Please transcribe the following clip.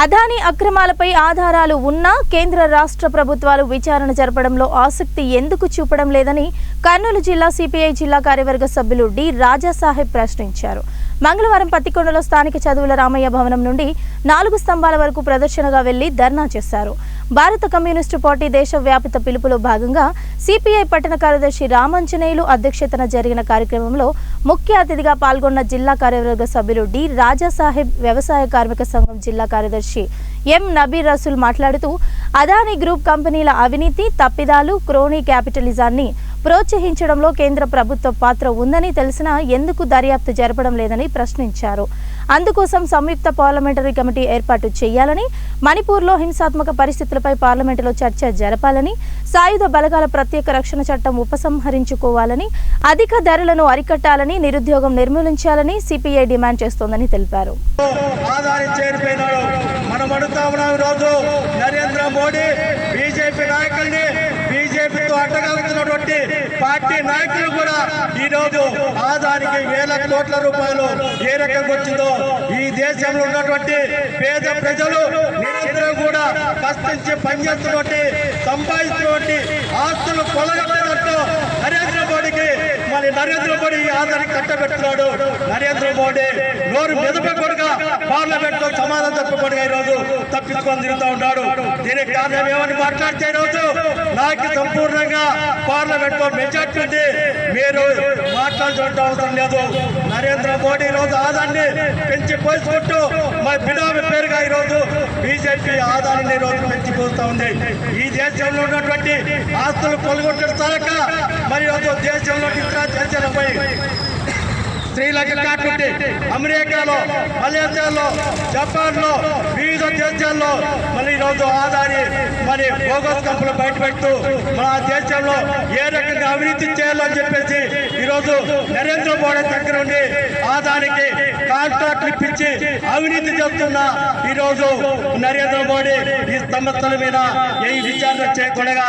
అదానీ అక్రమాలపై ఆధారాలు ఉన్నా కేంద్ర రాష్ట్ర ప్రభుత్వాలు విచారణ జరపడంలో ఆసక్తి ఎందుకు చూపడం లేదని కర్నూలు జిల్లా సిపిఐ జిల్లా కార్యవర్గ సభ్యులు డి రాజాసాహెబ్ ప్రశ్నించారు. మంగళవారం పత్తికొండలో స్థానిక చదువుల రామయ్య భవనం నుండి 4 స్తంభాల వరకు ప్రదర్శనగా వెళ్లి ధర్నా చేశారు. భారత కమ్యూనిస్టు పార్టీ దేశవ్యాపిత పిలుపులో భాగంగా సిపిఐ పట్టణ కార్యదర్శి రామాంజనేయులు అధ్యక్షతన జరిగిన కార్యక్రమంలో ముఖ్య అతిథిగా పాల్గొన్న జిల్లా కార్యవర్గ సభ్యులు డి రాజాసాహెబ్ వ్యవసాయ కార్మిక సంఘం జిల్లా కార్యదర్శి ఎం నబీర్ రసూల్ మాట్లాడుతూ అదానీ గ్రూప్ కంపెనీల అవినీతి, తప్పిదాలు, క్రోనీ క్యాపిటలిజాన్ని ప్రోత్సహించడంలో కేంద్ర ప్రభుత్వ పాత్ర ఉందని తెలిసినా ఎందుకు దర్యాప్తు జరపడం లేదని ప్రశ్నించారు. అందుకోసం సంయుక్త పార్లమెంటరీ కమిటీ ఏర్పాటు చేయాలని, మణిపూర్లో హింసాత్మక పరిస్థితులపై పార్లమెంటులో చర్చ జరపాలని, సాయుధ బలగాల ప్రత్యేక రక్షణ చట్టం ఉపసంహరించుకోవాలని, అధిక ధరలను అరికట్టాలని, నిరుద్యోగం నిర్మూలించాలని సిపిఐ డిమాండ్ చేస్తోందని తెలిపారు. నరేంద్ర మోడీ బీజేపీ నాయకుల్ని, బీజేపీతో అడ్డగలుగుతున్నటువంటి పార్టీ నాయకులు కూడా ఈ రోజు ఆదానికి వేల కోట్ల రూపాయలు ఏ రకంగా వచ్చిందో ఈ దేశంలో ఉన్నటువంటి పేద ప్రజలు నిరంతరం కూడా కష్టించి పనిచేస్తున్నటువంటి సంపాదిస్తున్నటువంటి ఆస్తులు కొలగబడినట్టు నరేంద్ర మోడీ ఈ ఆదానికి కట్టబెడుతున్నాడు. నరేంద్ర మోడీ నోరు మెదపకుండా పార్లమెంట్ లో సమాధానం చెప్పకుండా ఈ రోజు తప్పించుకొని తిరుగుతూ ఉన్నాడు. దీనికి కారణం ఏమని మాట్లాడితే ఈ రోజు నాకు సంపూర్ణంగా పార్లమెంట్ లో మెజార్టీ ఉంది, మీరు మాట్లాడాల్సిన అవసరం లేదు. నరేంద్ర మోడీ ఈ రోజు ఆదాన్ని పెంచి పోసుకుంటూ మా బినామీ పేరుగా ఈ రోజు బీజేపీ ఆదాయాన్ని రోజు పెంచిపోతా ఉంది. ఈ దేశంలో ఉన్నటువంటి ఆస్తులు కొనుగోలు చాలక మరి దేశంలో ఇతర దేశాలపై శ్రీలంక కాకుండా అమెరికాలో, మలేషియాలో, జపాన్లో, వివిధ దేశాల్లో మళ్ళీ ఈరోజు ఆదాని మరి బోగస్ కంపెనీలు బయటపెడుతూ మన దేశంలో ఏ రకంగా అవినీతి చేయాలని చెప్పేసి ఈరోజు నరేంద్ర మోడీ దగ్గర ఉండి ఆదానికి కాంట్రాక్ట్లు ఇప్పించి అవినీతి చేస్తున్న ఈరోజు నరేంద్ర మోడీ ఈ సంస్థల మీద ఏ విచారణ చేయకుండా